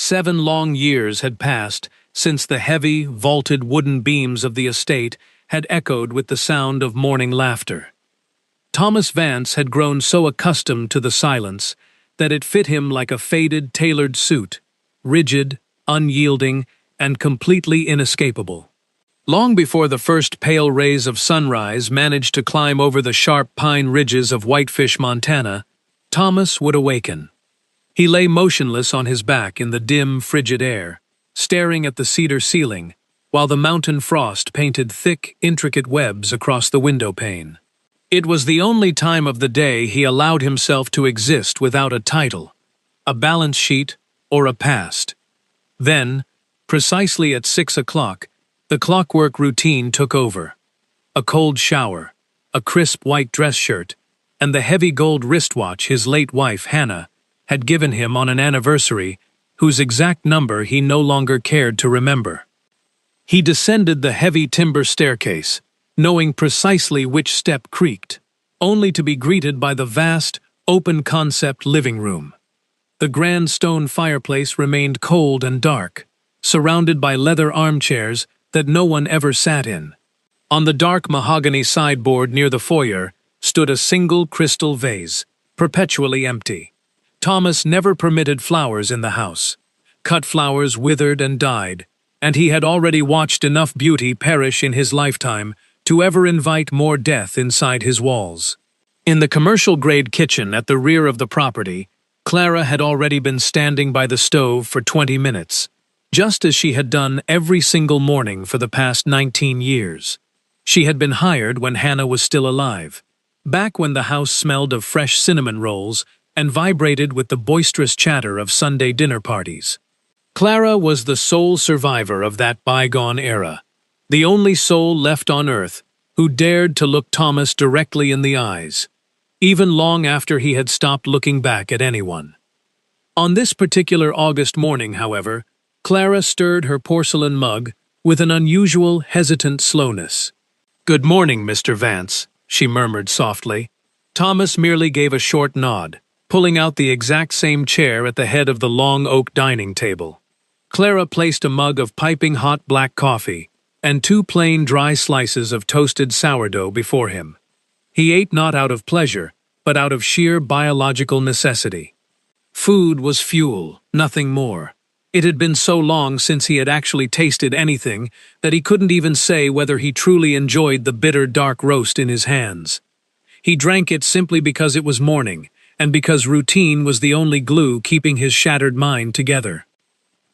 7 long years had passed since the heavy, vaulted wooden beams of the estate had echoed with the sound of morning laughter. Thomas Vance had grown so accustomed to the silence that it fit him like a faded, tailored suit, rigid, unyielding, and completely inescapable. Long before the first pale rays of sunrise managed to climb over the sharp pine ridges of Whitefish, Montana, Thomas would awaken. He lay motionless on his back in the dim, frigid air, staring at the cedar ceiling, while the mountain frost painted thick, intricate webs across the window pane. It was the only time of the day he allowed himself to exist without a title, a balance sheet, or a past. Then, precisely at 6 o'clock, the clockwork routine took over. A cold shower, a crisp white dress shirt, and the heavy gold wristwatch his late wife, Hannah, had given him on an anniversary whose exact number he no longer cared to remember. He descended the heavy timber staircase, knowing precisely which step creaked, only to be greeted by the vast, open-concept living room. The grand stone fireplace remained cold and dark, surrounded by leather armchairs that no one ever sat in. On the dark mahogany sideboard near the foyer stood a single crystal vase, perpetually empty. Thomas never permitted flowers in the house. Cut flowers withered and died, and he had already watched enough beauty perish in his lifetime to ever invite more death inside his walls. In the commercial-grade kitchen at the rear of the property, Clara had already been standing by the stove for 20 minutes, just as she had done every single morning for the past 19 years. She had been hired when Hannah was still alive, back when the house smelled of fresh cinnamon rolls and vibrated with the boisterous chatter of Sunday dinner parties. Clara was the sole survivor of that bygone era, the only soul left on earth who dared to look Thomas directly in the eyes, even long after he had stopped looking back at anyone. On this particular August morning, however, Clara stirred her porcelain mug with an unusual, hesitant slowness. "Good morning, Mr. Vance," she murmured softly. Thomas merely gave a short nod, pulling out the exact same chair at the head of the long oak dining table. Clara placed a mug of piping hot black coffee and 2 plain dry slices of toasted sourdough before him. He ate not out of pleasure, but out of sheer biological necessity. Food was fuel, nothing more. It had been so long since he had actually tasted anything that he couldn't even say whether he truly enjoyed the bitter dark roast in his hands. He drank it simply because it was morning, and because routine was the only glue keeping his shattered mind together.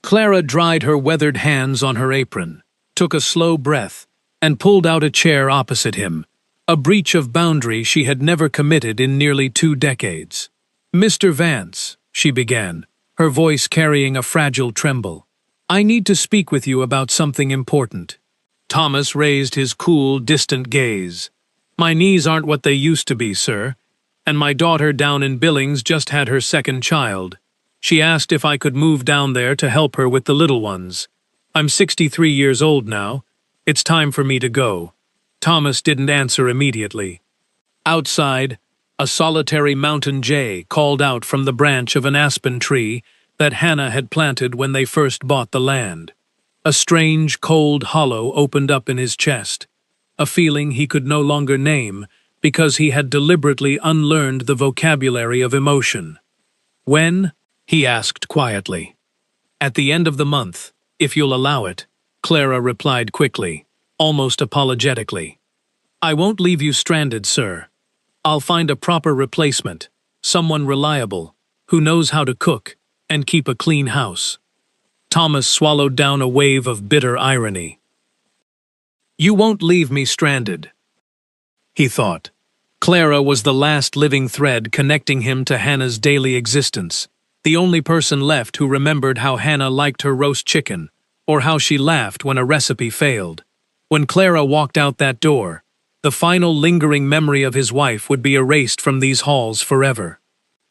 Clara dried her weathered hands on her apron, took a slow breath, and pulled out a chair opposite him, a breach of boundary she had never committed in nearly 2 decades. "Mr. Vance," she began, her voice carrying a fragile tremble, "I need to speak with you about something important." Thomas raised his cool, distant gaze. "My knees aren't what they used to be, sir, and my daughter down in Billings just had her 2nd child. She asked if I could move down there to help her with the little ones. I'm 63 years old now. It's time for me to go." Thomas didn't answer immediately. Outside, a solitary mountain jay called out from the branch of an aspen tree that Hannah had planted when they first bought the land. A strange, cold hollow opened up in his chest, a feeling he could no longer name because he had deliberately unlearned the vocabulary of emotion. "When?" he asked quietly. "At the end of the month, if you'll allow it," Clara replied quickly, almost apologetically. "I won't leave you stranded, sir. I'll find a proper replacement, someone reliable, who knows how to cook and keep a clean house." Thomas swallowed down a wave of bitter irony. "You won't leave me stranded," he thought. Clara was the last living thread connecting him to Hannah's daily existence, the only person left who remembered how Hannah liked her roast chicken, or how she laughed when a recipe failed. When Clara walked out that door, the final lingering memory of his wife would be erased from these halls forever.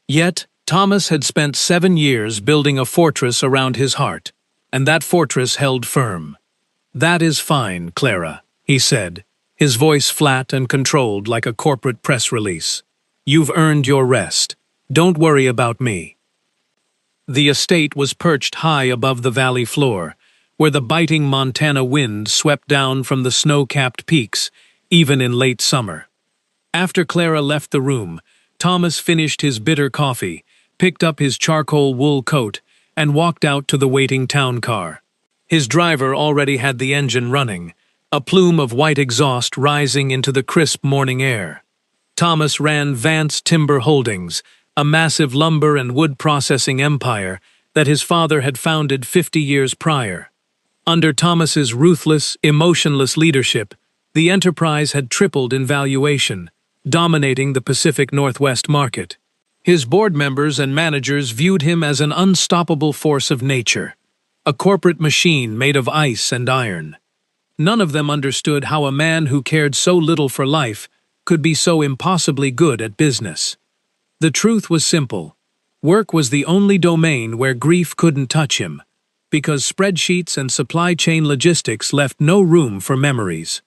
Yet, Thomas had spent 7 years building a fortress around his heart, and that fortress held firm. "That is fine, Clara," he said, his voice flat and controlled like a corporate press release. "You've earned your rest. Don't worry about me." The estate was perched high above the valley floor, where the biting Montana wind swept down from the snow-capped peaks, even in late summer. After Clara left the room, Thomas finished his bitter coffee, picked up his charcoal wool coat, and walked out to the waiting town car. His driver already had the engine running, a plume of white exhaust rising into the crisp morning air. Thomas ran Vance Timber Holdings, a massive lumber and wood processing empire that his father had founded 50 years prior. Under Thomas's ruthless, emotionless leadership, the enterprise had tripled in valuation, dominating the Pacific Northwest market. His board members and managers viewed him as an unstoppable force of nature, a corporate machine made of ice and iron. None of them understood how a man who cared so little for life could be so impossibly good at business. The truth was simple. Work was the only domain where grief couldn't touch him, because spreadsheets and supply chain logistics left no room for memories.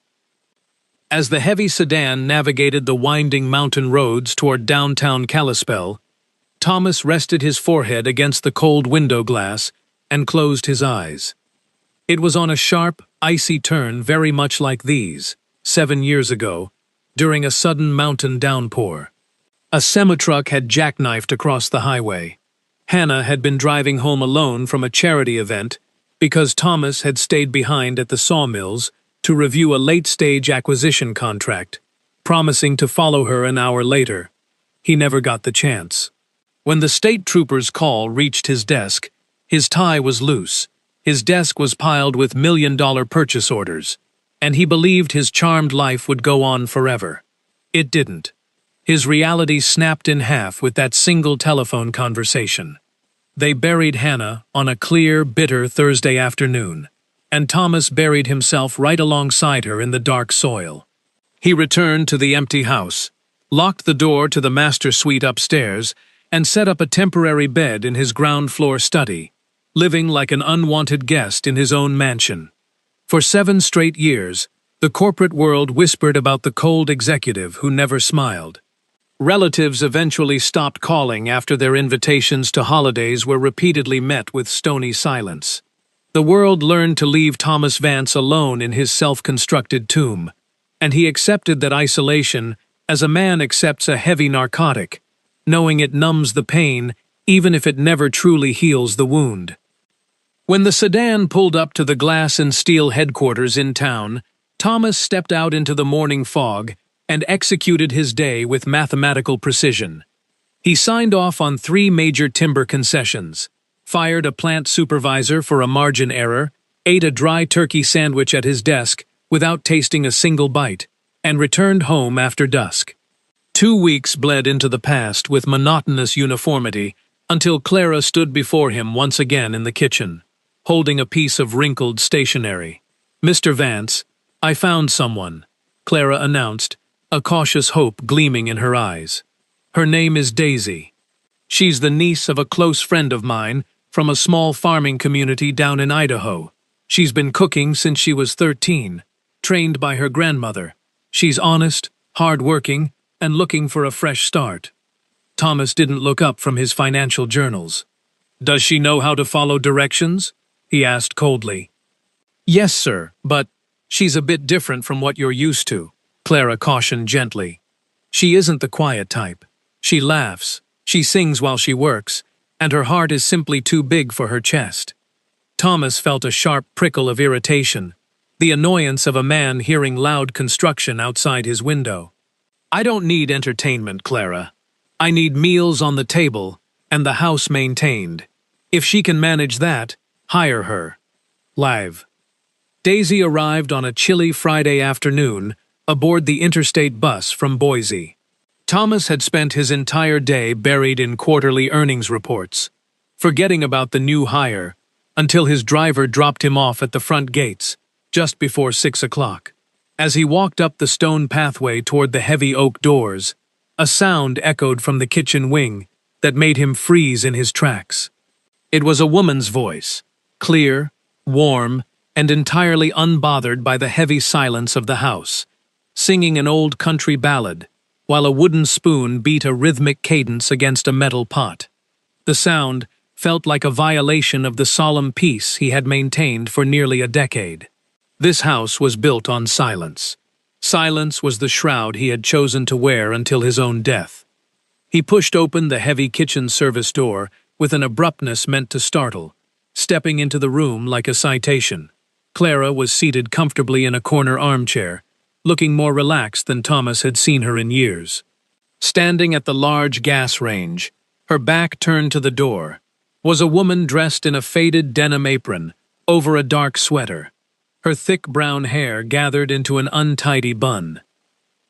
As the heavy sedan navigated the winding mountain roads toward downtown Kalispell, Thomas rested his forehead against the cold window glass and closed his eyes. It was on a sharp, icy turn very much like these, 7 years ago, during a sudden mountain downpour. A semi-truck had jackknifed across the highway. Hannah had been driving home alone from a charity event because Thomas had stayed behind at the sawmills to review a late-stage acquisition contract, promising to follow her an hour later. He never got the chance. When the state trooper's call reached his desk, his tie was loose, his desk was piled with million-dollar purchase orders, and he believed his charmed life would go on forever. It didn't. His reality snapped in half with that single telephone conversation. They buried Hannah on a clear, bitter Thursday afternoon, and Thomas buried himself right alongside her in the dark soil. He returned to the empty house, locked the door to the master suite upstairs, and set up a temporary bed in his ground-floor study, living like an unwanted guest in his own mansion. For 7 straight years, the corporate world whispered about the cold executive who never smiled. Relatives eventually stopped calling after their invitations to holidays were repeatedly met with stony silence. The world learned to leave Thomas Vance alone in his self-constructed tomb, and he accepted that isolation as a man accepts a heavy narcotic, knowing it numbs the pain even if it never truly heals the wound. When the sedan pulled up to the glass and steel headquarters in town, Thomas stepped out into the morning fog and executed his day with mathematical precision. He signed off on 3 major timber concessions, fired a plant supervisor for a margin error, ate a dry turkey sandwich at his desk without tasting a single bite, and returned home after dusk. 2 weeks bled into the past with monotonous uniformity until Clara stood before him once again in the kitchen, holding a piece of wrinkled stationery. "Mr. Vance, I found someone," Clara announced, a cautious hope gleaming in her eyes. "Her name is Daisy. She's the niece of a close friend of mine from a small farming community down in Idaho. She's been cooking since she was 13, trained by her grandmother. She's honest, hard-working, and looking for a fresh start." Thomas didn't look up from his financial journals. "Does she know how to follow directions?" he asked coldly. "Yes, sir, but she's a bit different from what you're used to," Clara cautioned gently. "She isn't the quiet type. She laughs, she sings while she works, and her heart is simply too big for her chest." Thomas felt a sharp prickle of irritation, the annoyance of a man hearing loud construction outside his window. "I don't need entertainment, Clara. I need meals on the table and the house maintained. If she can manage that, hire her." Live. Daisy arrived on a chilly Friday afternoon aboard the interstate bus from Boise. Thomas had spent his entire day buried in quarterly earnings reports, forgetting about the new hire until his driver dropped him off at the front gates just before 6 o'clock. As he walked up the stone pathway toward the heavy oak doors, a sound echoed from the kitchen wing that made him freeze in his tracks. It was a woman's voice, clear, warm, and entirely unbothered by the heavy silence of the house, singing an old country ballad, while a wooden spoon beat a rhythmic cadence against a metal pot. The sound, felt like a violation of the solemn peace he had maintained for nearly a decade. This house was built on silence. Silence was the shroud he had chosen to wear until his own death. He pushed open the heavy kitchen service door with an abruptness meant to startle, stepping into the room like a citation. Clara was seated comfortably in a corner armchair, looking more relaxed than Thomas had seen her in years. Standing at the large gas range, her back turned to the door, was a woman dressed in a faded denim apron over a dark sweater, her thick brown hair gathered into an untidy bun.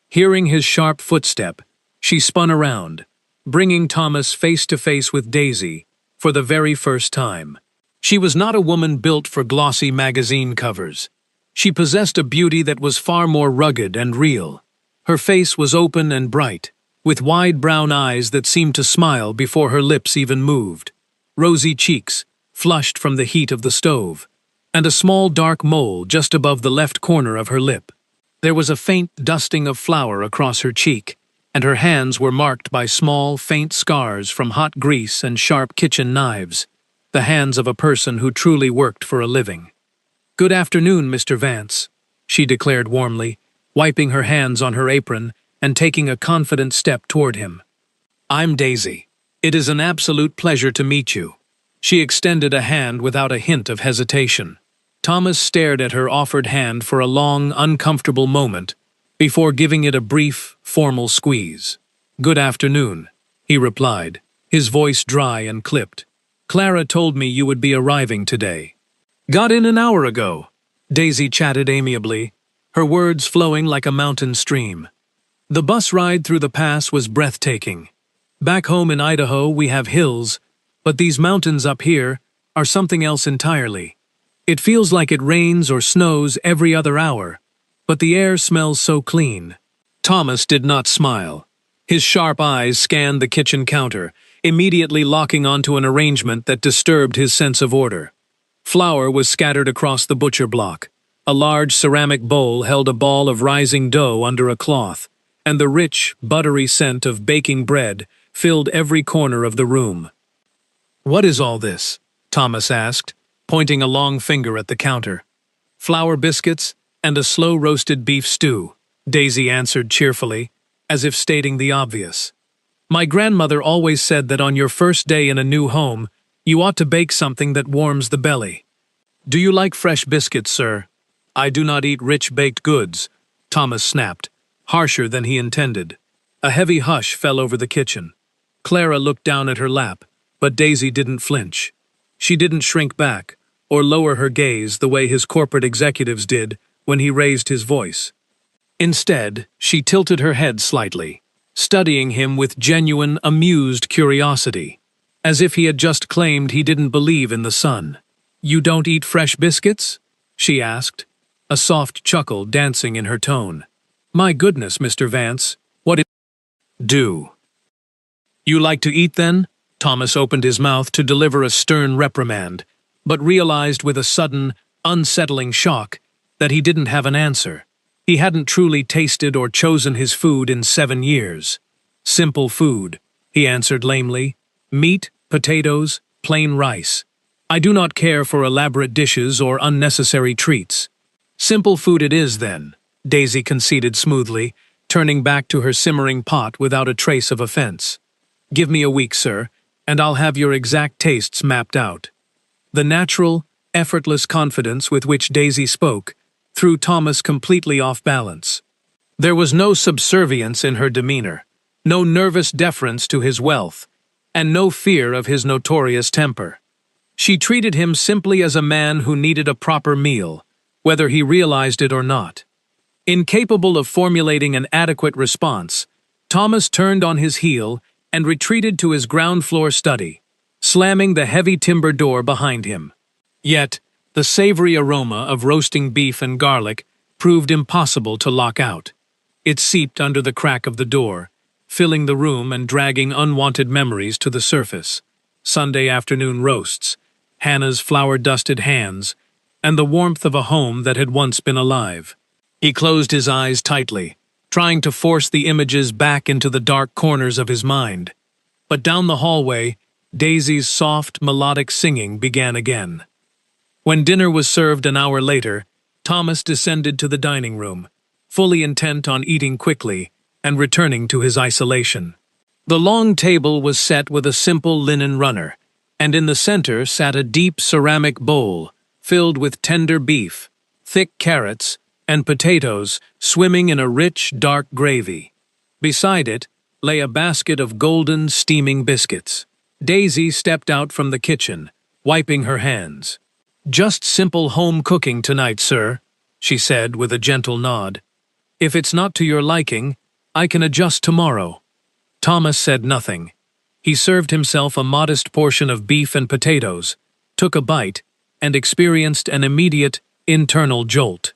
Hearing his sharp footstep, she spun around, bringing Thomas face to face with Daisy for the very first time. She was not a woman built for glossy magazine covers. She possessed a beauty that was far more rugged and real. Her face was open and bright, with wide brown eyes that seemed to smile before her lips even moved, rosy cheeks, flushed from the heat of the stove, and a small dark mole just above the left corner of her lip. There was a faint dusting of flour across her cheek, and her hands were marked by small, faint scars from hot grease and sharp kitchen knives, the hands of a person who truly worked for a living. "Good afternoon, Mr. Vance," she declared warmly, wiping her hands on her apron and taking a confident step toward him. "I'm Daisy. It is an absolute pleasure to meet you." She extended a hand without a hint of hesitation. Thomas stared at her offered hand for a long, uncomfortable moment before giving it a brief, formal squeeze. "Good afternoon," he replied, his voice dry and clipped. "Clara told me you would be arriving today." "Got in an hour ago," Daisy chatted amiably, her words flowing like a mountain stream. "The bus ride through the pass was breathtaking. Back home in Idaho we have hills, but these mountains up here are something else entirely. It feels like it rains or snows every other hour, but the air smells so clean." Thomas did not smile. His sharp eyes scanned the kitchen counter, immediately locking onto an arrangement that disturbed his sense of order. Flour was scattered across the butcher block. A large ceramic bowl held a ball of rising dough under a cloth, and the rich, buttery scent of baking bread filled every corner of the room. "What is all this?" Thomas asked, pointing a long finger at the counter. "Flour biscuits and a slow-roasted beef stew," Daisy answered cheerfully, as if stating the obvious. "My grandmother always said that on your first day in a new home, you ought to bake something that warms the belly." "Do you like fresh biscuits, sir?" "I do not eat rich baked goods," Thomas snapped, harsher than he intended. A heavy hush fell over the kitchen. Clara looked down at her lap, but Daisy didn't flinch. She didn't shrink back, or lower her gaze the way his corporate executives did when he raised his voice. Instead, she tilted her head slightly, studying him with genuine, amused curiosity, as if he had just claimed he didn't believe in the sun. "You don't eat fresh biscuits?" she asked, a soft chuckle dancing in her tone. "My goodness, Mr. Vance, what do you like to eat then?" Thomas opened his mouth to deliver a stern reprimand, but realized with a sudden, unsettling shock that he didn't have an answer. He hadn't truly tasted or chosen his food in 7 years. "Simple food," he answered lamely. "Meat, potatoes, plain rice. I do not care for elaborate dishes or unnecessary treats." "Simple food it is, then," Daisy conceded smoothly, turning back to her simmering pot without a trace of offense. "Give me a week, sir, and I'll have your exact tastes mapped out." The natural, effortless confidence with which Daisy spoke threw Thomas completely off balance. There was no subservience in her demeanor, no nervous deference to his wealth, and no fear of his notorious temper. She treated him simply as a man who needed a proper meal, whether he realized it or not. Incapable of formulating an adequate response, Thomas turned on his heel and retreated to his ground-floor study, slamming the heavy timber door behind him. Yet, the savory aroma of roasting beef and garlic proved impossible to lock out. It seeped under the crack of the door, filling the room and dragging unwanted memories to the surface. Sunday afternoon roasts, Hannah's flour-dusted hands, and the warmth of a home that had once been alive. He closed his eyes tightly, trying to force the images back into the dark corners of his mind. But down the hallway, Daisy's soft, melodic singing began again. When dinner was served an hour later, Thomas descended to the dining room, fully intent on eating quickly and returning to his isolation. The long table was set with a simple linen runner, and in the center sat a deep ceramic bowl filled with tender beef, thick carrots, and potatoes swimming in a rich, dark gravy. Beside it lay a basket of golden, steaming biscuits. Daisy stepped out from the kitchen, wiping her hands. "Just simple home cooking tonight, sir," she said with a gentle nod. "If it's not to your liking, I can adjust tomorrow." Thomas said nothing. He served himself a modest portion of beef and potatoes, took a bite, and experienced an immediate, internal jolt.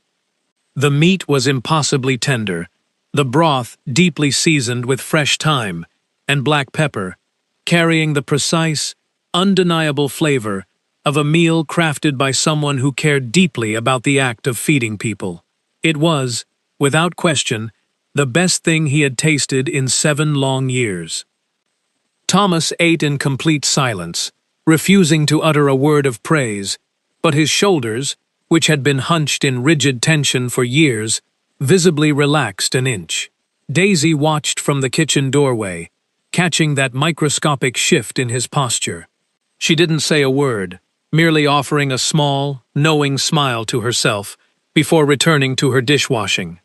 The meat was impossibly tender, the broth deeply seasoned with fresh thyme and black pepper, carrying the precise, undeniable flavor of a meal crafted by someone who cared deeply about the act of feeding people. It was, without question, the best thing he had tasted in 7 long years. Thomas ate in complete silence, refusing to utter a word of praise, but his shoulders, which had been hunched in rigid tension for years, visibly relaxed an inch. Daisy watched from the kitchen doorway, catching that microscopic shift in his posture. She didn't say a word, merely offering a small, knowing smile to herself before returning to her dishwashing.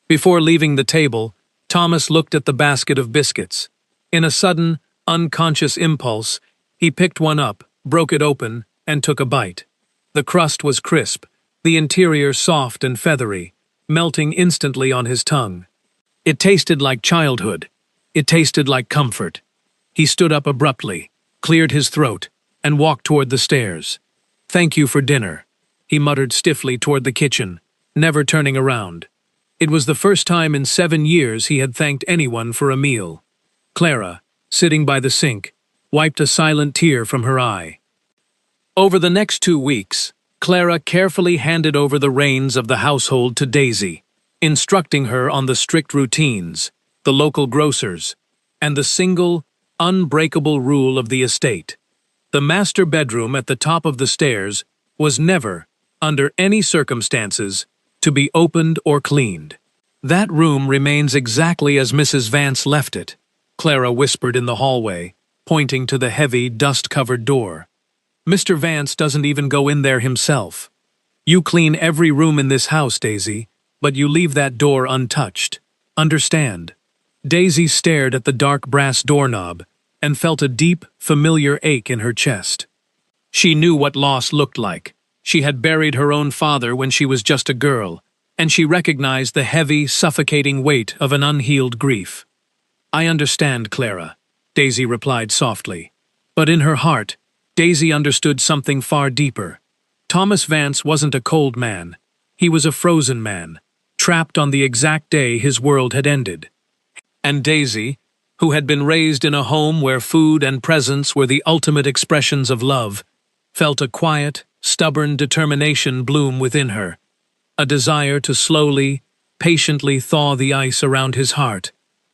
Before leaving the table, Thomas looked at the basket of biscuits. In a sudden, unconscious impulse, he picked one up, broke it open, and took a bite. The crust was crisp, the interior soft and feathery, melting instantly on his tongue. It tasted like childhood. It tasted like comfort. He stood up abruptly, cleared his throat, and walked toward the stairs. "Thank you for dinner," he muttered stiffly toward the kitchen, never turning around. It was the first time in 7 years he had thanked anyone for a meal. Clara, sitting by the sink, wiped a silent tear from her eye. Over the next 2 weeks, Clara carefully handed over the reins of the household to Daisy, instructing her on the strict routines, the local grocers, and the single, unbreakable rule of the estate. The master bedroom at the top of the stairs was never, under any circumstances, to be opened or cleaned. "That room remains exactly as Mrs. Vance left it," Clara whispered in the hallway, pointing to the heavy, dust-covered door. "Mr. Vance doesn't even go in there himself. You clean every room in this house, Daisy, but you leave that door untouched. Understand?" Daisy stared at the dark brass doorknob and felt a deep, familiar ache in her chest. She knew what loss looked like. She had buried her own father when she was just a girl, and she recognized the heavy, suffocating weight of an unhealed grief. "I understand, Clara," Daisy replied softly. But in her heart, Daisy understood something far deeper. Thomas Vance wasn't a cold man. He was a frozen man, trapped on the exact day his world had ended. And Daisy, who had been raised in a home where food and presence were the ultimate expressions of love, felt a quiet, stubborn determination bloom within her, a desire to slowly, patiently thaw the ice around his heart,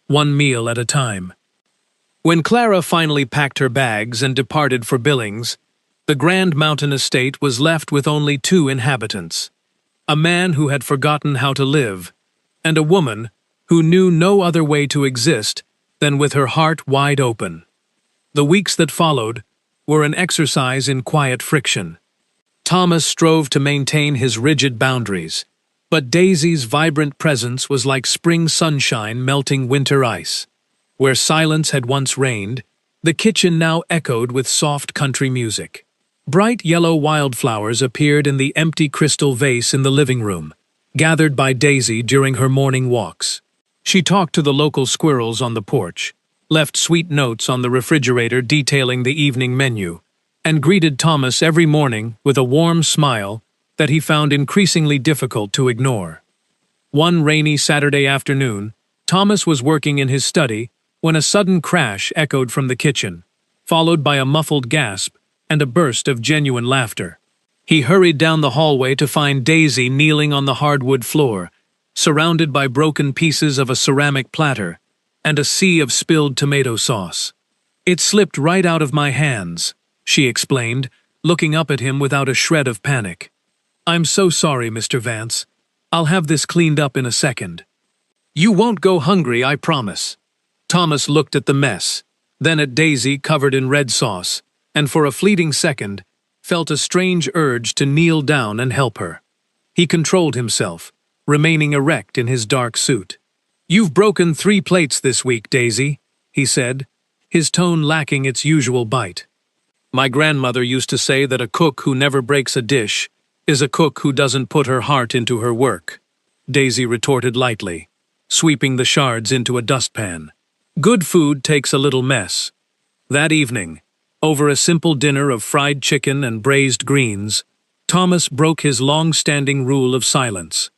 one meal at a time. When Clara finally packed her bags and departed for Billings, the Grand Mountain estate was left with only 2 inhabitants, a man who had forgotten how to live, and a woman who knew no other way to exist than with her heart wide open. The weeks that followed were an exercise in quiet friction. Thomas strove to maintain his rigid boundaries, but Daisy's vibrant presence was like spring sunshine melting winter ice. Where silence had once reigned, the kitchen now echoed with soft country music. Bright yellow wildflowers appeared in the empty crystal vase in the living room, gathered by Daisy during her morning walks. She talked to the local squirrels on the porch, left sweet notes on the refrigerator detailing the evening menu, and greeted Thomas every morning with a warm smile that he found increasingly difficult to ignore. One rainy Saturday afternoon, Thomas was working in his study when a sudden crash echoed from the kitchen, followed by a muffled gasp and a burst of genuine laughter. He hurried down the hallway to find Daisy kneeling on the hardwood floor, surrounded by broken pieces of a ceramic platter and a sea of spilled tomato sauce. "It slipped right out of my hands," she explained, looking up at him without a shred of panic. "I'm so sorry, Mr. Vance. I'll have this cleaned up in a second." "You won't go hungry, I promise." Thomas looked at the mess, then at Daisy covered in red sauce, and for a fleeting second, felt a strange urge to kneel down and help her. He controlled himself, remaining erect in his dark suit. "You've broken 3 plates this week, Daisy," he said, his tone lacking its usual bite. "My grandmother used to say that a cook who never breaks a dish is a cook who doesn't put her heart into her work," Daisy retorted lightly, sweeping the shards into a dustpan. "Good food takes a little mess." That evening, over a simple dinner of fried chicken and braised greens, Thomas broke his long-standing rule of silence.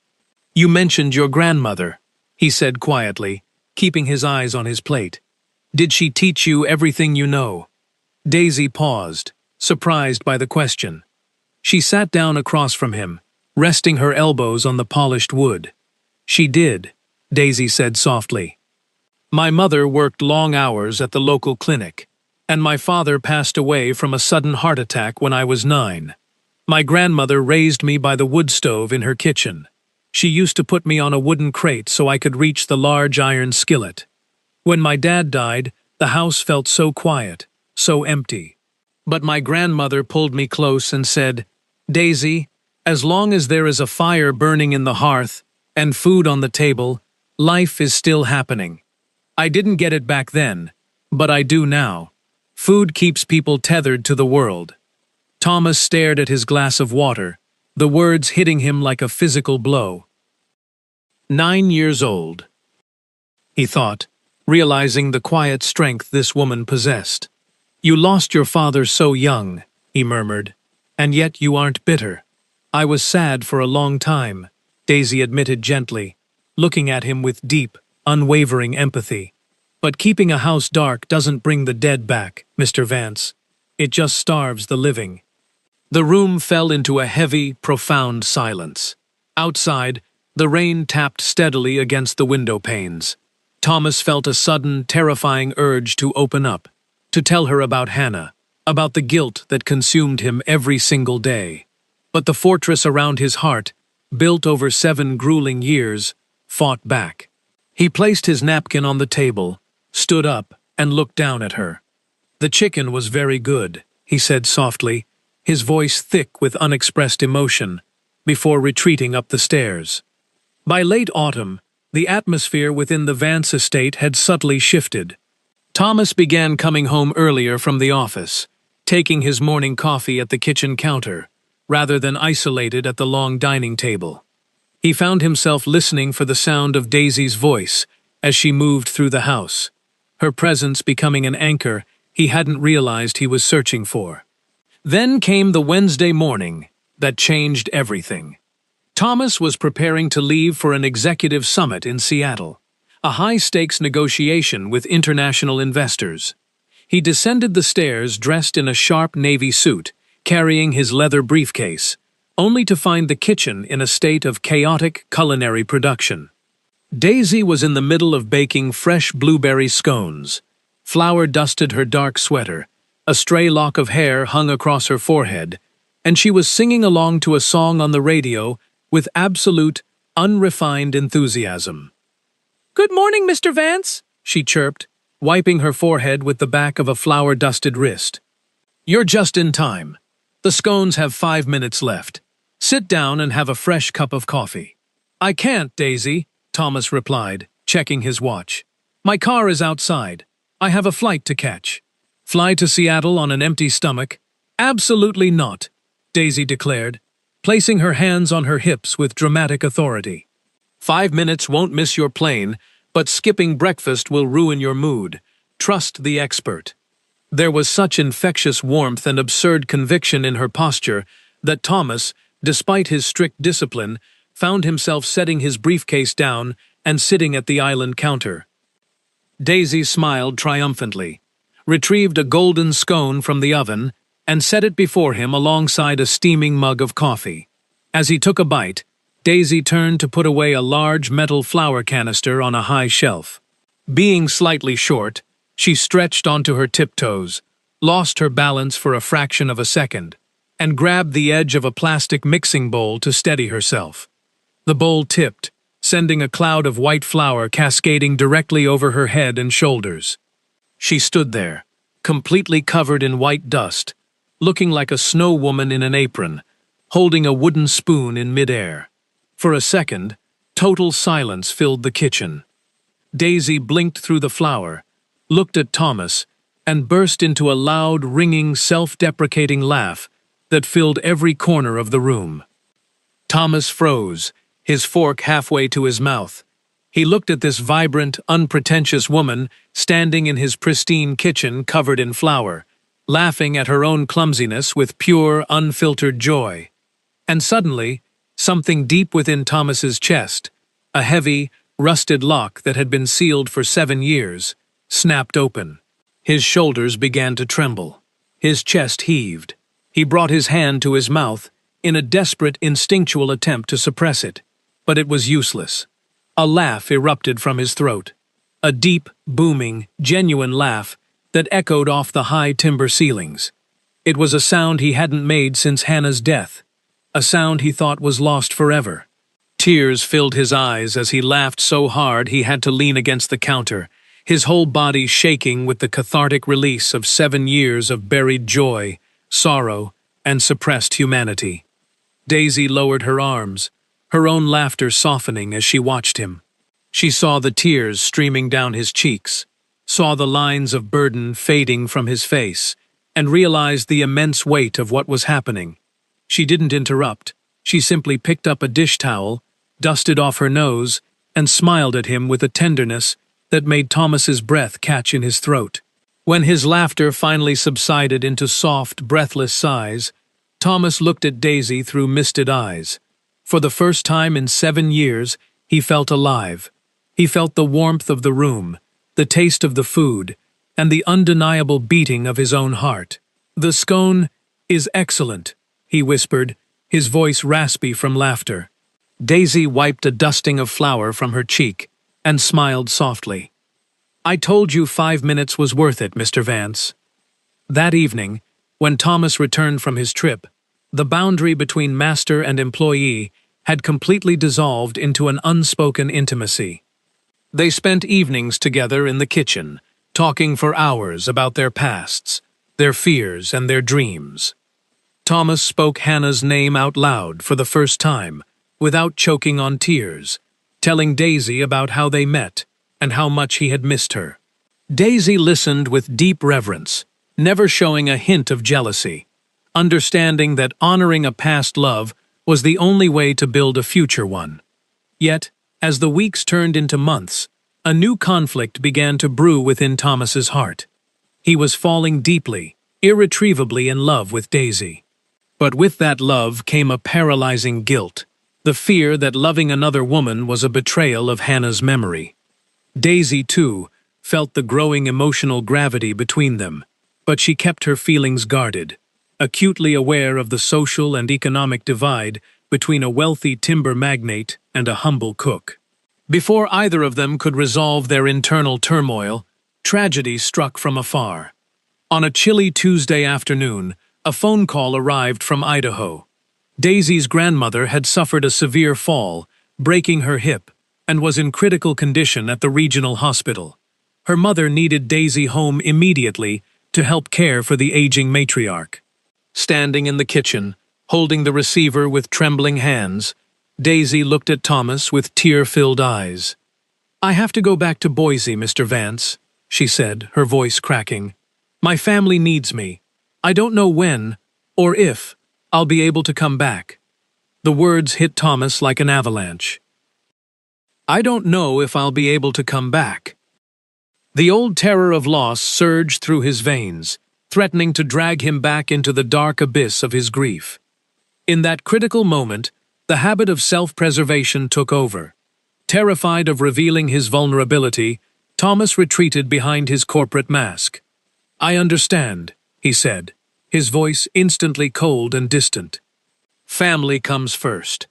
"You mentioned your grandmother," he said quietly, keeping his eyes on his plate. "Did she teach you everything you know?" Daisy paused, surprised by the question. She sat down across from him, resting her elbows on the polished wood. "She did," Daisy said softly. "My mother worked long hours at the local clinic, and my father passed away from a sudden heart attack when I was 9. My grandmother raised me by the wood stove in her kitchen. She used to put me on a wooden crate so I could reach the large iron skillet. When my dad died, the house felt so quiet, so empty. But my grandmother pulled me close and said, 'Daisy, as long as there is a fire burning in the hearth and food on the table, life is still happening.' I didn't get it back then, but I do now. Food keeps people tethered to the world." Thomas stared at his glass of water, the words hitting him like a physical blow. 9 years old, he thought, realizing the quiet strength this woman possessed. "You lost your father so young," he murmured, "and yet you aren't bitter." "I was sad for a long time," Daisy admitted gently, looking at him with deep, unwavering empathy. "But keeping a house dark doesn't bring the dead back, Mr. Vance. It just starves the living." The room fell into a heavy, profound silence. Outside, the rain tapped steadily against the window panes. Thomas felt a sudden, terrifying urge to open up, to tell her about Hannah, about the guilt that consumed him every single day. But the fortress around his heart, built over 7 grueling years, fought back. He placed his napkin on the table, stood up, and looked down at her. "The chicken was very good," he said softly, his voice thick with unexpressed emotion, before retreating up the stairs. By late autumn, the atmosphere within the Vance estate had subtly shifted. Thomas began coming home earlier from the office, taking his morning coffee at the kitchen counter, rather than isolated at the long dining table. He found himself listening for the sound of Daisy's voice as she moved through the house, her presence becoming an anchor he hadn't realized he was searching for. Then came the Wednesday morning that changed everything. Thomas was preparing to leave for an executive summit in Seattle, a high-stakes negotiation with international investors. He descended the stairs dressed in a sharp navy suit, carrying his leather briefcase, only to find the kitchen in a state of chaotic culinary production. Daisy was in the middle of baking fresh blueberry scones. Flour dusted her dark sweater, a stray lock of hair hung across her forehead, and she was singing along to a song on the radio with absolute, unrefined enthusiasm. "Good morning, Mr. Vance," she chirped, wiping her forehead with the back of a flour-dusted wrist. "You're just in time. The scones have 5 minutes left. Sit down and have a fresh cup of coffee." "I can't, Daisy," Thomas replied, checking his watch. "My car is outside. I have a flight to catch." "Fly to Seattle on an empty stomach?" "Absolutely not," Daisy declared, placing her hands on her hips with dramatic authority. 5 minutes won't miss your plane, but skipping breakfast will ruin your mood. Trust the expert." There was such infectious warmth and absurd conviction in her posture that Thomas, despite his strict discipline, found himself setting his briefcase down and sitting at the island counter. Daisy smiled triumphantly, retrieved a golden scone from the oven, and set it before him alongside a steaming mug of coffee. As he took a bite, Daisy turned to put away a large metal flour canister on a high shelf. Being slightly short, She stretched onto her tiptoes, lost her balance for a fraction of a second, and grabbed the edge of a plastic mixing bowl to steady herself. The bowl tipped, sending a cloud of white flour cascading directly over her head and shoulders. She stood there, completely covered in white dust, looking like a snow woman in an apron, holding a wooden spoon in midair. For a second, total silence filled the kitchen. Daisy blinked through the flour, looked at Thomas, and burst into a loud, ringing, self-deprecating laugh that filled every corner of the room. Thomas froze, his fork halfway to his mouth. He looked at this vibrant, unpretentious woman standing in his pristine kitchen covered in flour, laughing at her own clumsiness with pure, unfiltered joy. And suddenly, something deep within Thomas's chest, a heavy, rusted lock that had been sealed for 7 years, snapped open. His shoulders began to tremble. His chest heaved. He brought his hand to his mouth in a desperate, instinctual attempt to suppress it, but it was useless. A laugh erupted from his throat. A deep, booming, genuine laugh that echoed off the high timber ceilings. It was a sound he hadn't made since Hannah's death, a sound he thought was lost forever. Tears filled his eyes as he laughed so hard he had to lean against the counter, his whole body shaking with the cathartic release of 7 years of buried joy, sorrow, and suppressed humanity. Daisy lowered her arms, her own laughter softening as she watched him. She saw the tears streaming down his cheeks, saw the lines of burden fading from his face, and realized the immense weight of what was happening. She didn't interrupt. She simply picked up a dish towel, dusted off her nose, and smiled at him with a tenderness that made Thomas's breath catch in his throat. When his laughter finally subsided into soft, breathless sighs, Thomas looked at Daisy through misted eyes. For the first time in 7 years, he felt alive. He felt the warmth of the room, the taste of the food, and the undeniable beating of his own heart. "The scone is excellent," he whispered, his voice raspy from laughter. Daisy wiped a dusting of flour from her cheek and smiled softly. "I told you 5 minutes was worth it, Mr. Vance." That evening, when Thomas returned from his trip, the boundary between master and employee had completely dissolved into an unspoken intimacy. They spent evenings together in the kitchen, talking for hours about their pasts, their fears, and their dreams. Thomas spoke Hannah's name out loud for the first time, without choking on tears, telling Daisy about how they met and how much he had missed her. Daisy listened with deep reverence, never showing a hint of jealousy, understanding that honoring a past love was the only way to build a future one. Yet, as the weeks turned into months, a new conflict began to brew within Thomas's heart. He was falling deeply, irretrievably in love with Daisy. But with that love came a paralyzing guilt, the fear that loving another woman was a betrayal of Hannah's memory. Daisy, too, felt the growing emotional gravity between them, but she kept her feelings guarded, acutely aware of the social and economic divide between a wealthy timber magnate and a humble cook. Before either of them could resolve their internal turmoil, tragedy struck from afar. On a chilly Tuesday afternoon, a phone call arrived from Idaho. Daisy's grandmother had suffered a severe fall, breaking her hip, and was in critical condition at the regional hospital. Her mother needed Daisy home immediately to help care for the aging matriarch. Standing in the kitchen, holding the receiver with trembling hands, Daisy looked at Thomas with tear-filled eyes. "I have to go back to Boise, Mr. Vance," she said, her voice cracking. "My family needs me. I don't know when, or if, I'll be able to come back." The words hit Thomas like an avalanche. "I don't know if I'll be able to come back." The old terror of loss surged through his veins, threatening to drag him back into the dark abyss of his grief. In that critical moment, the habit of self-preservation took over. Terrified of revealing his vulnerability, Thomas retreated behind his corporate mask. "I understand," he said, his voice instantly cold and distant. "Family comes first.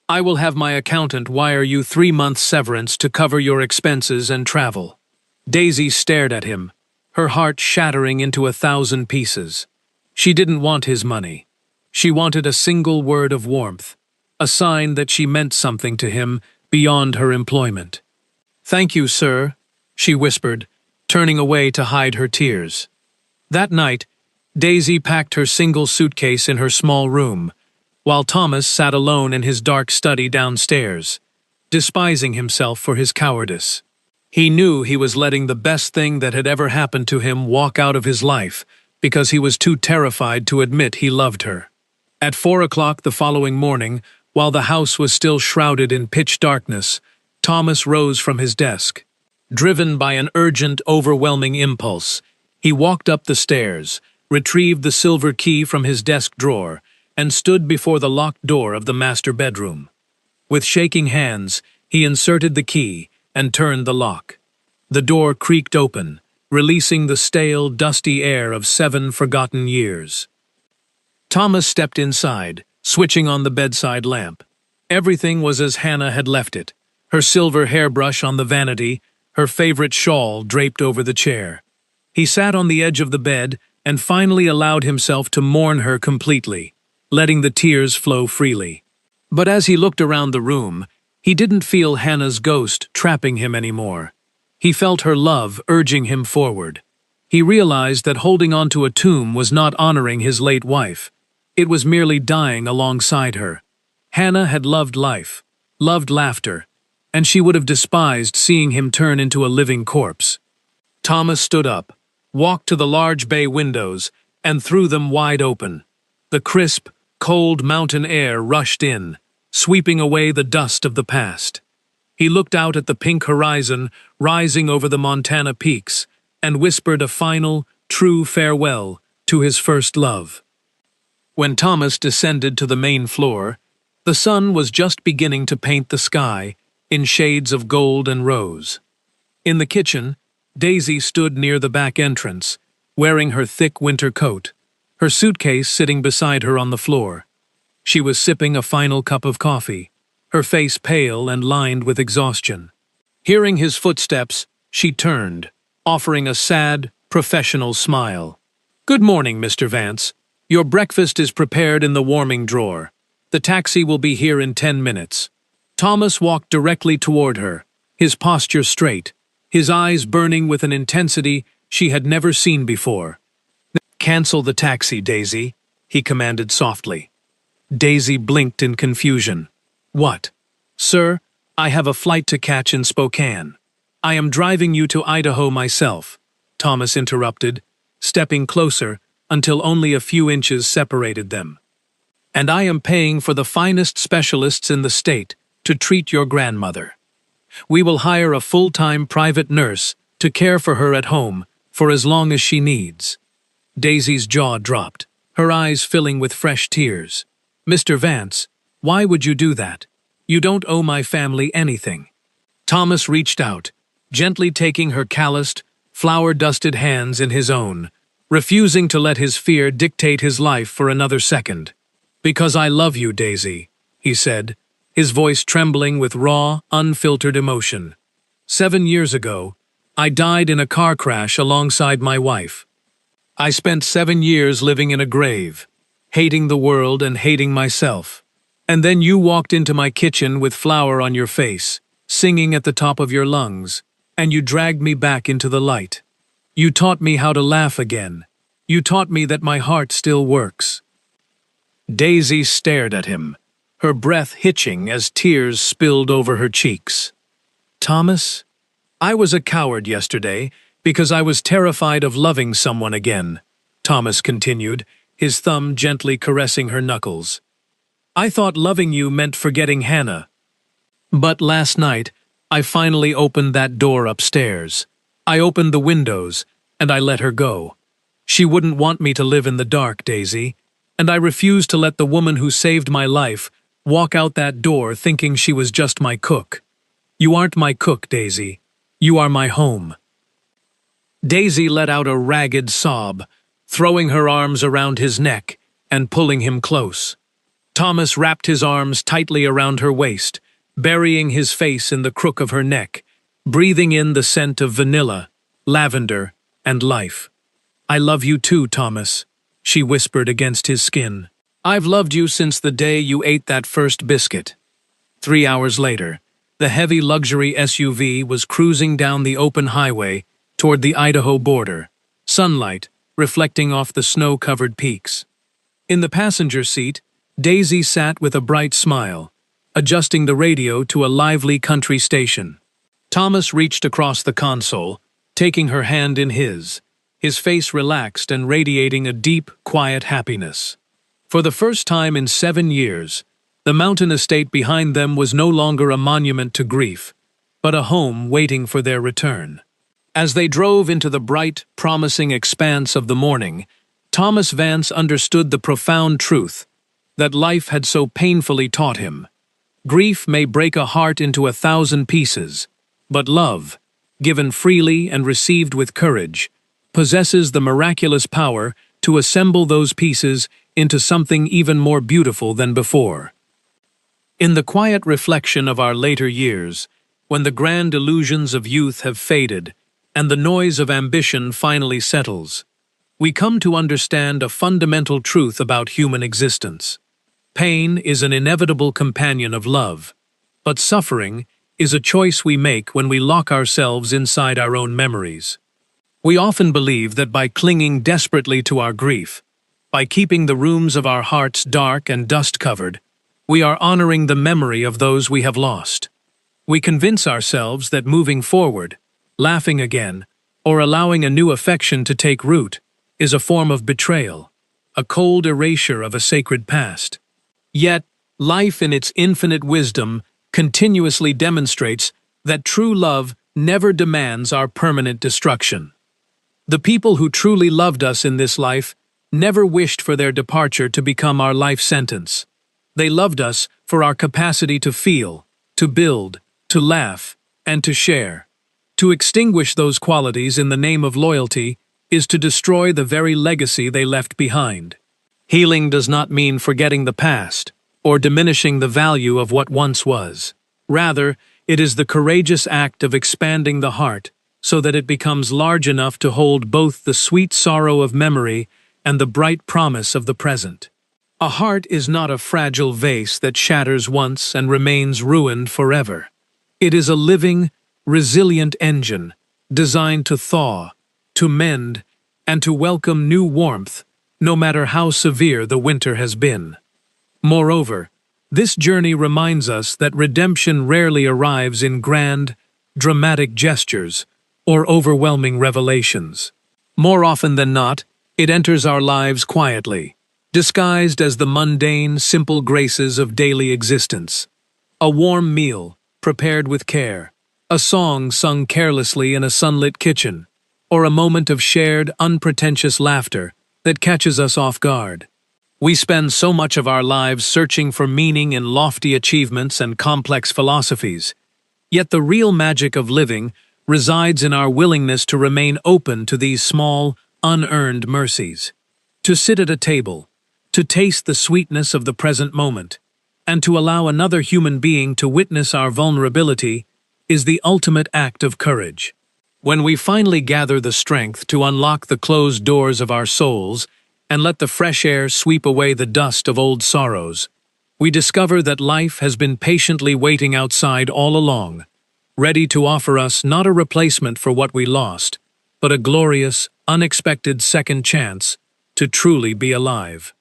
I will have my accountant wire you 3 months' severance to cover your expenses and travel." Daisy stared at him, her heart shattering into 1,000 pieces. She didn't want his money. She wanted a single word of warmth, a sign that she meant something to him beyond her employment. "Thank you, sir," she whispered, turning away to hide her tears. That night, Daisy packed her single suitcase in her small room, while Thomas sat alone in his dark study downstairs, despising himself for his cowardice. He knew he was letting the best thing that had ever happened to him walk out of his life because he was too terrified to admit he loved her. At 4 o'clock the following morning, while the house was still shrouded in pitch darkness, Thomas rose from his desk. Driven by an urgent, overwhelming impulse, he walked up the stairs, retrieved the silver key from his desk drawer, and stood before the locked door of the master bedroom. With shaking hands, he inserted the key and turned the lock. The door creaked open, releasing the stale, dusty air of 7 forgotten years. Thomas stepped inside, switching on the bedside lamp. Everything was as Hannah had left it, her silver hairbrush on the vanity, her favorite shawl draped over the chair. He sat on the edge of the bed and finally allowed himself to mourn her completely, letting the tears flow freely. But as he looked around the room, he didn't feel Hannah's ghost trapping him anymore. He felt her love urging him forward. He realized that holding onto a tomb was not honoring his late wife. It was merely dying alongside her. Hannah had loved life, loved laughter, and she would have despised seeing him turn into a living corpse. Thomas stood up, walked to the large bay windows, and threw them wide open. The crisp, cold mountain air rushed in, sweeping away the dust of the past. He looked out at the pink horizon rising over the Montana peaks and whispered a final, true farewell to his first love. When Thomas descended to the main floor, the sun was just beginning to paint the sky in shades of gold and rose. In the kitchen, Daisy stood near the back entrance, wearing her thick winter coat, her suitcase sitting beside her on the floor. She was sipping a final cup of coffee, her face pale and lined with exhaustion. Hearing his footsteps, she turned, offering a sad, professional smile. "Good morning, Mr. Vance. Your breakfast is prepared in the warming drawer. The taxi will be here in 10 minutes. Thomas walked directly toward her, his posture straight, his eyes burning with an intensity she had never seen before. "Cancel the taxi, Daisy," he commanded softly. Daisy blinked in confusion. "What?" "Sir, I have a flight to catch in Spokane. I am driving you to Idaho myself," Thomas interrupted, stepping closer until only a few inches separated them. "And I am paying for the finest specialists in the state to treat your grandmother. We will hire a full-time private nurse to care for her at home for as long as she needs." Daisy's jaw dropped, her eyes filling with fresh tears. "Mr. Vance, why would you do that? You don't owe my family anything." Thomas reached out, gently taking her calloused, flour-dusted hands in his own, refusing to let his fear dictate his life for another second. "Because I love you, Daisy," he said, his voice trembling with raw, unfiltered emotion. 7 years ago, I died in a car crash alongside my wife. I spent 7 years living in a grave, hating the world and hating myself. And then you walked into my kitchen with flour on your face, singing at the top of your lungs, and you dragged me back into the light. You taught me how to laugh again. You taught me that my heart still works." Daisy stared at him, her breath hitching as tears spilled over her cheeks. "Thomas, I was a coward yesterday because I was terrified of loving someone again," Thomas continued, his thumb gently caressing her knuckles. "I thought loving you meant forgetting Hannah. But last night, I finally opened that door upstairs. I opened the windows, and I let her go. She wouldn't want me to live in the dark, Daisy, and I refused to let the woman who saved my life walk out that door thinking she was just my cook. You aren't my cook, Daisy. You are my home." Daisy let out a ragged sob, throwing her arms around his neck and pulling him close. Thomas wrapped his arms tightly around her waist, burying his face in the crook of her neck, breathing in the scent of vanilla, lavender, and life. "I love you too, Thomas," she whispered against his skin. "I've loved you since the day you ate that first biscuit." 3 hours later, the heavy luxury SUV was cruising down the open highway toward the Idaho border, sunlight reflecting off the snow-covered peaks. In the passenger seat, Daisy sat with a bright smile, adjusting the radio to a lively country station. Thomas reached across the console, taking her hand in his face relaxed and radiating a deep, quiet happiness. For the first time in 7 years, the mountain estate behind them was no longer a monument to grief, but a home waiting for their return. As they drove into the bright, promising expanse of the morning, Thomas Vance understood the profound truth that life had so painfully taught him. Grief may break a heart into 1,000 pieces, but love, given freely and received with courage, possesses the miraculous power to assemble those pieces into something even more beautiful than before. In the quiet reflection of our later years, when the grand illusions of youth have faded and the noise of ambition finally settles, we come to understand a fundamental truth about human existence. Pain is an inevitable companion of love, but suffering is a choice we make when we lock ourselves inside our own memories. We often believe that by clinging desperately to our grief, by keeping the rooms of our hearts dark and dust-covered, we are honoring the memory of those we have lost. We convince ourselves that moving forward, laughing again, or allowing a new affection to take root is a form of betrayal, a cold erasure of a sacred past. Yet, life in its infinite wisdom continuously demonstrates that true love never demands our permanent destruction. The people who truly loved us in this life never wished for their departure to become our life sentence. They loved us for our capacity to feel, to build, to laugh, and to share. To extinguish those qualities in the name of loyalty is to destroy the very legacy they left behind. Healing does not mean forgetting the past or diminishing the value of what once was. Rather, it is the courageous act of expanding the heart so that it becomes large enough to hold both the sweet sorrow of memory and the bright promise of the present. A heart is not a fragile vase that shatters once and remains ruined forever. It is a living, resilient engine designed to thaw, to mend, and to welcome new warmth, no matter how severe the winter has been. Moreover, this journey reminds us that redemption rarely arrives in grand, dramatic gestures or overwhelming revelations. More often than not, it enters our lives quietly, disguised as the mundane, simple graces of daily existence. A warm meal, prepared with care, a song sung carelessly in a sunlit kitchen, or a moment of shared, unpretentious laughter that catches us off guard. We spend so much of our lives searching for meaning in lofty achievements and complex philosophies, yet the real magic of living resides in our willingness to remain open to these small, unearned mercies. To sit at a table, to taste the sweetness of the present moment, and to allow another human being to witness our vulnerability is the ultimate act of courage. When we finally gather the strength to unlock the closed doors of our souls and let the fresh air sweep away the dust of old sorrows, we discover that life has been patiently waiting outside all along, ready to offer us not a replacement for what we lost, but a glorious, unexpected second chance to truly be alive.